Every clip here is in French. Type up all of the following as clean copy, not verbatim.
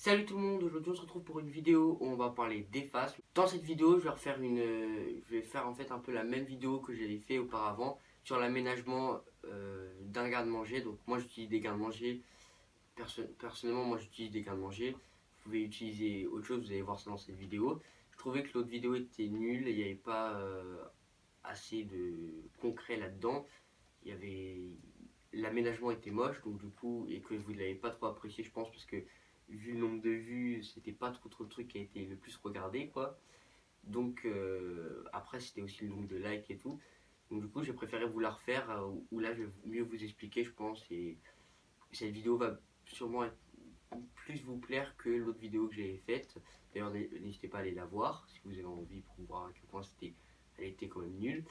Salut tout le monde, aujourd'hui on se retrouve pour une vidéo où on va parler d'efface. Dans cette vidéo, je vais faire en fait un peu la même vidéo que j'avais fait auparavant sur l'aménagement d'un garde-manger. Donc moi j'utilise des garde-manger, personnellement moi j'utilise des garde-manger. Vous pouvez utiliser autre chose, vous allez voir ça dans cette vidéo. Je trouvais que l'autre vidéo était nulle, il n'y avait pas assez de concret là-dedans. Il y avait L'aménagement était moche, donc du coup, et que vous ne l'avez pas trop apprécié, je pense, parce que vu le nombre de vues, c'était pas trop le truc qui a été le plus regardé, quoi. Donc après, c'était aussi le nombre de likes et tout. Donc du coup, j'ai préféré vous la refaire, où là, je vais mieux vous expliquer, je pense, et cette vidéo va sûrement plus vous plaire que l'autre vidéo que j'avais faite. D'ailleurs, n'hésitez pas à aller la voir si vous avez envie pour voir à quel point elle était quand même nulle.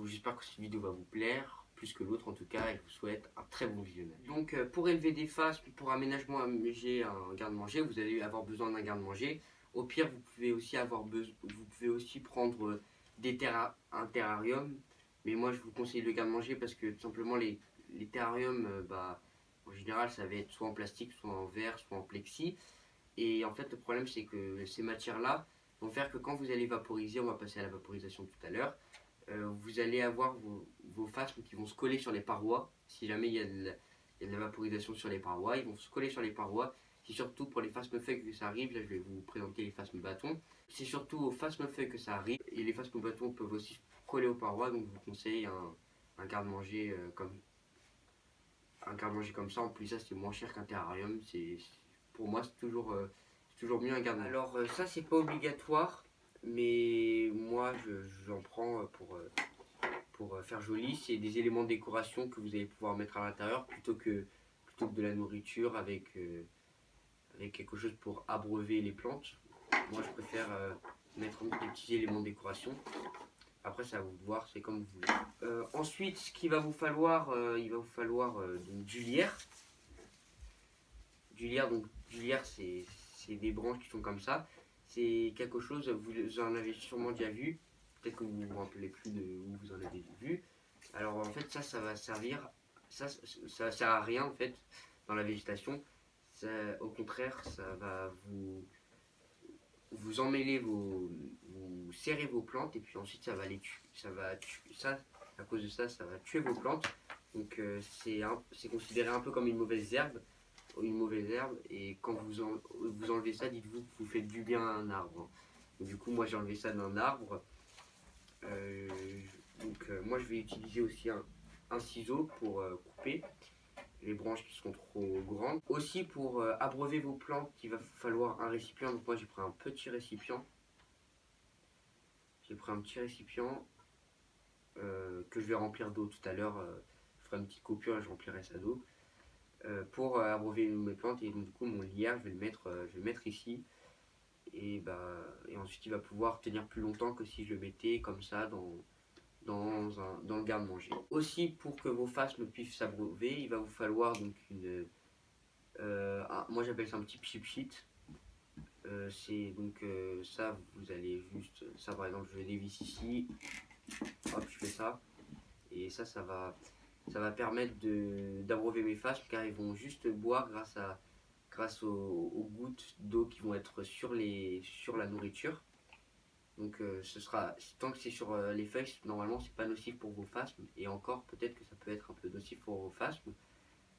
J'espère que cette vidéo va vous plaire, plus que l'autre en tout cas, et je vous souhaite un très bon visionnage. Donc pour élever des faces, pour aménagement aménager un garde-manger, vous allez avoir besoin d'un garde-manger. Au pire, vous pouvez aussi prendre un terrarium, mais moi je vous conseille le garde-manger parce que tout simplement les terrariums, en général ça va être soit en plastique, soit en verre, soit en plexi. Et en fait le problème c'est que ces matières-là vont faire que quand vous allez vaporiser, on va passer à la vaporisation tout à l'heure, vous allez avoir vos phasmes qui vont se coller sur les parois. Si jamais il y a de la vaporisation sur les parois, ils vont se coller sur les parois. C'est surtout pour les phasmes feuilles que ça arrive. Là, je vais vous présenter les phasmes bâtons. C'est surtout aux phasmes feuilles que ça arrive. Et les phasmes bâtons peuvent aussi coller aux parois. Donc, je vous conseille un garde-manger comme ça. En plus, ça, c'est moins cher qu'un terrarium. Pour moi, c'est toujours mieux un garde-manger. Alors, ça, c'est pas obligatoire. Mais moi, j'en prends pour faire joli. C'est des éléments de décoration que vous allez pouvoir mettre à l'intérieur plutôt que de la nourriture avec quelque chose pour abreuver les plantes. Moi, je préfère mettre des petits éléments de décoration. Après, c'est à vous de voir, c'est comme vous voulez. Ensuite, ce qu'il va vous falloir, il va vous falloir donc, du lierre. Du lierre, c'est des branches qui sont comme ça. C'est quelque chose, vous en avez sûrement déjà vu. Peut-être que vous ne vous rappelez plus de où vous en avez vu. Alors en fait, ça va servir, ça sert à rien en fait dans la végétation. Ça, au contraire, ça va vous emmêler vous serrer vos plantes et puis ensuite ça va les tuer, ça à cause de ça, ça va tuer vos plantes. Donc c'est considéré un peu comme une mauvaise herbe et quand vous enlevez ça, dites-vous que vous faites du bien à un arbre. Donc, du coup, moi j'ai enlevé ça d'un arbre. Euh, moi je vais utiliser aussi un ciseau pour couper les branches qui sont trop grandes. Aussi pour abreuver vos plantes, il va falloir un récipient. Donc moi j'ai pris un petit récipient. J'ai pris un petit récipient que je vais remplir d'eau tout à l'heure. Je ferai une petite coupure et je remplirai ça d'eau. Pour abreuver mes plantes et donc, du coup mon lierre je vais le mettre ici et ensuite il va pouvoir tenir plus longtemps que si je le mettais comme ça dans le garde-manger. Aussi, pour que vos phasmes puissent s'abreuver, il va vous falloir donc moi j'appelle ça un petit pchit. C'est donc ça, vous allez juste, ça par exemple, je le dévisse ici, hop, je fais ça, et ça va permettre d'abreuver mes phasmes car ils vont juste boire grâce aux gouttes d'eau qui vont être sur la nourriture. Donc tant que c'est sur les feuilles, normalement c'est pas nocif pour vos phasmes. Et encore, peut-être que ça peut être un peu nocif pour vos phasmes.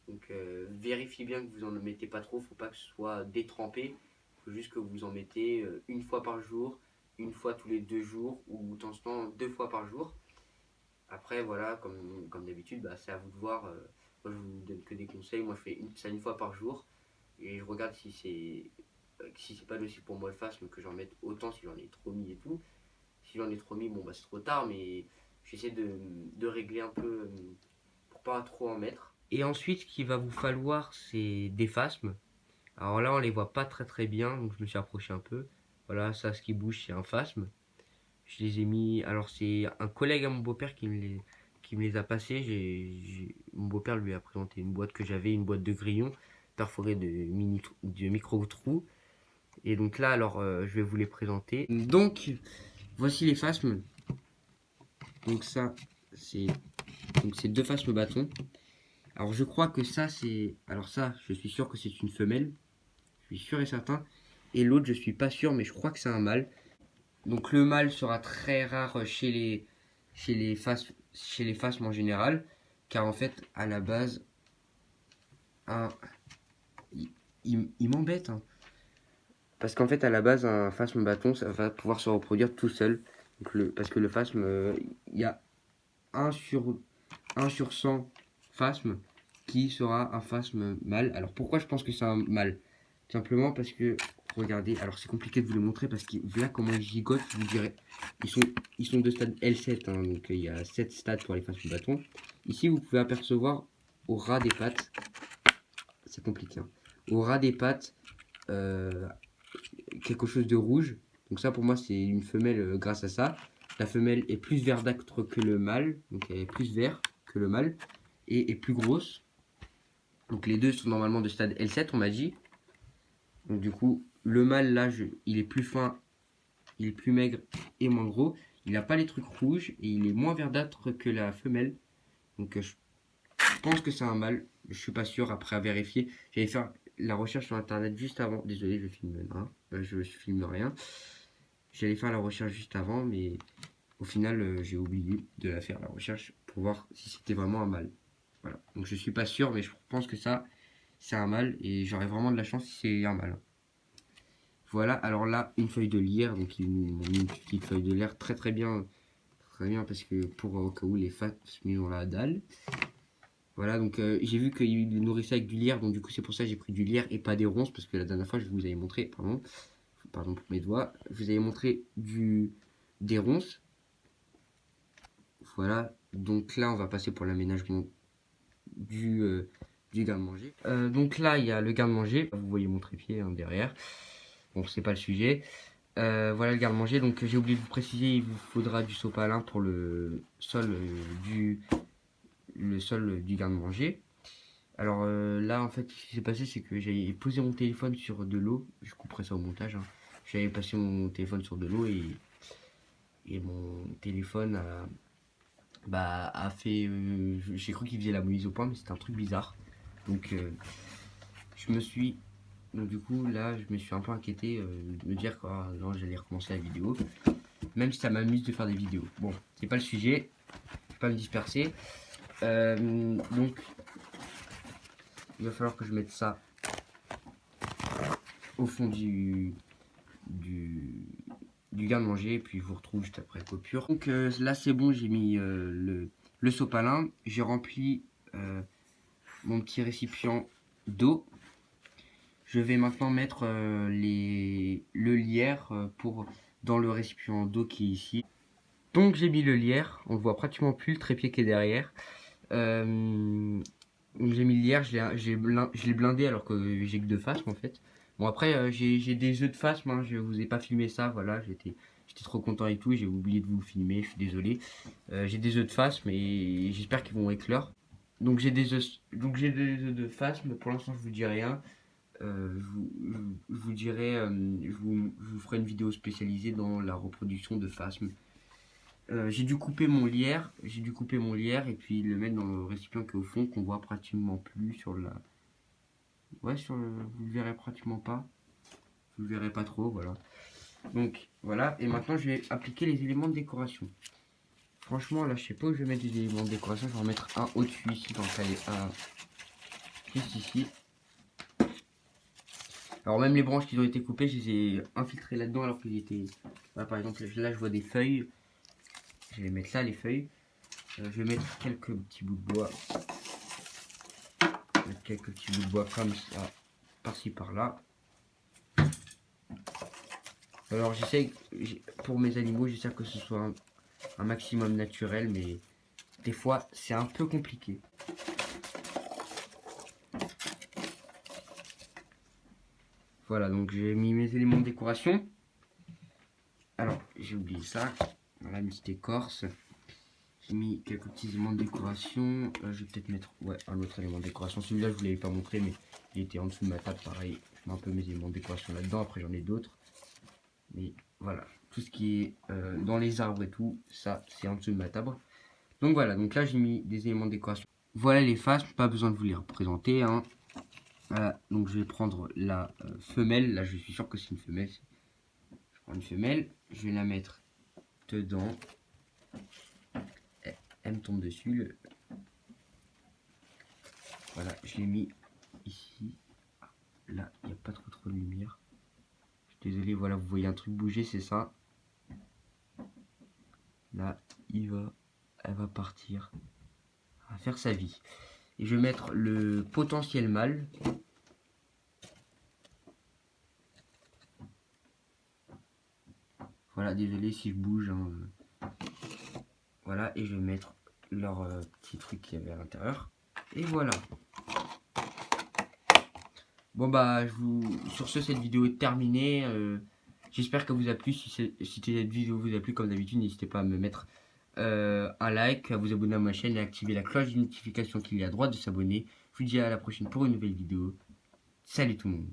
Donc vérifiez bien que vous en mettez pas trop, faut pas que ce soit détrempé. Il faut juste que vous en mettez une fois par jour, une fois tous les 2 jours, ou de temps en temps 2 fois par jour. Après voilà, comme d'habitude, c'est à vous de voir. Moi je vous donne que des conseils, moi je fais ça une fois par jour. Et je regarde si c'est pas nocif pour moi le phasme, que j'en mette autant si j'en ai trop mis et tout. Si j'en ai trop mis, bon c'est trop tard, mais j'essaie de régler un peu pour pas trop en mettre. Et ensuite, ce qu'il va vous falloir, c'est des phasmes. Alors là, on les voit pas très bien, donc je me suis approché un peu. Voilà, ça, ce qui bouge, c'est un phasme. Je les ai mis. Alors, c'est un collègue à mon beau-père qui me les a passés. Mon beau-père lui a présenté une boîte que j'avais, une boîte de grillons perforée de micro-trous. Et donc là, alors, je vais vous les présenter. Donc, voici les phasmes. Donc ça, c'est c'est 2 phasmes bâtons. Alors je crois que ça c'est... Alors ça, je suis sûr que c'est une femelle. je suis sûr et certain. Et l'autre, je suis pas sûr, mais je crois que c'est un mâle. Donc le mâle sera très rare chez les phasmes en général, car en fait, à la base, un, il m'embête, hein. Parce qu'en fait, à la base, un phasme bâton, ça va pouvoir se reproduire tout seul. Donc parce que le phasme, il y a 1 sur 100 phasmes qui sera un phasme mâle. Alors pourquoi je pense que c'est un mâle? Simplement parce que, regardez, alors c'est compliqué de vous le montrer parce que voilà comment ils gigotent, je vous dirais. Ils sont de stade L7, hein, donc il y a 7 stades pour les phasmes bâtons. Ici, vous pouvez apercevoir au ras des pattes, c'est compliqué, hein, au ras des pattes, quelque chose de rouge. Donc ça pour moi c'est une femelle grâce à ça. La femelle est plus verdâtre que le mâle, donc elle est plus vert que le mâle et est plus grosse. Donc les deux sont normalement de stade L7 on m'a dit. Donc du coup le mâle là il est plus fin, il est plus maigre et moins gros. Il n'a pas les trucs rouges et il est moins verdâtre que la femelle. Donc je pense que c'est un mâle, je suis pas sûr après à vérifier. J'allais faire la recherche sur internet juste avant. Désolé, je filme rien. Je filme rien. J'allais faire la recherche juste avant, mais au final, j'ai oublié de la faire la recherche pour voir si c'était vraiment un mâle. Voilà. Donc je suis pas sûr, mais je pense que ça, c'est un mâle et j'aurais vraiment de la chance si c'est un mâle. Voilà. Alors là, une feuille de lierre, donc ils m'ont mis une petite feuille de lierre très bien, parce que pour au cas où les phasmes ont la dalle. Voilà, donc j'ai vu qu'ils nourrissaient avec du lierre, donc du coup c'est pour ça que j'ai pris du lierre et pas des ronces, parce que la dernière fois je vous avais montré, pardon pour mes doigts, je vous avais montré des ronces. Voilà, donc là on va passer pour l'aménagement du garde-manger. Donc là il y a le garde-manger, vous voyez mon trépied hein, derrière, bon c'est pas le sujet. Voilà le garde-manger, donc j'ai oublié de vous préciser, il vous faudra du sopalin pour le sol du garde-manger. Alors là, en fait, ce qui s'est passé, c'est que j'ai posé mon téléphone sur de l'eau. Je couperai ça au montage, hein. J'avais passé mon téléphone sur de l'eau et mon téléphone a fait... j'ai cru qu'il faisait la mise au point, mais c'était un truc bizarre. Donc, je me suis... Donc du coup, là, je me suis un peu inquiété de me dire que non, j'allais recommencer la vidéo. Même si ça m'amuse de faire des vidéos. Bon, c'est pas le sujet. Je vais pas me disperser. Donc... Il va falloir que je mette ça au fond du garde-manger et puis je vous retrouve juste après coupure. Donc là c'est bon, j'ai mis le sopalin, j'ai rempli mon petit récipient d'eau. Je vais maintenant mettre le lierre dans le récipient d'eau qui est ici. Donc j'ai mis le lierre, on le voit pratiquement plus le trépied qui est derrière. J'ai mis le lierre, je l'ai blindé alors que j'ai que 2 phasmes en fait. Bon après j'ai des œufs de phasme, hein, je vous ai pas filmé ça, voilà, j'étais trop content et tout, j'ai oublié de vous filmer, je suis désolé. J'ai des œufs de phasme et j'espère qu'ils vont éclore. Donc j'ai des œufs de phasme, pour l'instant je vous dis rien. Je vous dirai, je vous ferai une vidéo spécialisée dans la reproduction de phasmes. J'ai dû couper mon lierre, et puis le mettre dans le récipient qui est au fond, qu'on voit pratiquement plus sur la... Ouais, vous le verrez pratiquement pas. Vous le verrez pas trop, voilà. Donc, voilà. Et maintenant, je vais appliquer les éléments de décoration. Franchement, là, je sais pas où je vais mettre des éléments de décoration. Je vais en mettre un au-dessus ici, donc ça est un juste ici. Alors, même les branches qui ont été coupées, je les ai infiltrées là-dedans alors qu'ils étaient... Là, par exemple, là, je vois des feuilles. Je vais mettre là les feuilles. Je vais mettre quelques petits bouts de bois. Quelques petits bouts de bois comme ça, par-ci par-là. Alors j'essaye, pour mes animaux, j'essaie que ce soit un maximum naturel, mais des fois c'est un peu compliqué. Voilà, donc j'ai mis mes éléments de décoration. Alors j'ai oublié ça, la petite écorce. J'ai mis quelques petits éléments de décoration. Je vais peut-être mettre un autre élément de décoration. Celui-là je vous l'avais pas montré, mais il était en dessous de ma table, pareil. Je mets un peu mes éléments de décoration là-dedans. Après j'en ai d'autres. Mais voilà, tout ce qui est dans les arbres et tout, ça c'est en dessous de ma table. Donc voilà, donc là j'ai mis des éléments de décoration. Voilà les faces, pas besoin de vous les représenter, hein. Voilà, donc je vais prendre la femelle. Là, je suis sûr que c'est une femelle. Je prends une femelle, je vais la mettre dedans. Elle me tombe dessus. Voilà, je l'ai mis ici. Là, il n'y a pas trop de lumière. Je suis désolé, voilà, vous voyez un truc bouger, c'est ça. Là, elle va partir, elle va faire sa vie. Et je vais mettre le potentiel mâle. Voilà, désolé si je bouge. Hein. Voilà, et je vais mettre leur petit truc qu'il y avait à l'intérieur. Et voilà. Bon bah, sur ce, cette vidéo est terminée. J'espère qu'elle vous a plu. Si cette vidéo vous a plu, comme d'habitude, n'hésitez pas à me mettre un like, à vous abonner à ma chaîne et à activer la cloche de notification qu'il y a à droite de s'abonner. Je vous dis à la prochaine pour une nouvelle vidéo. Salut tout le monde.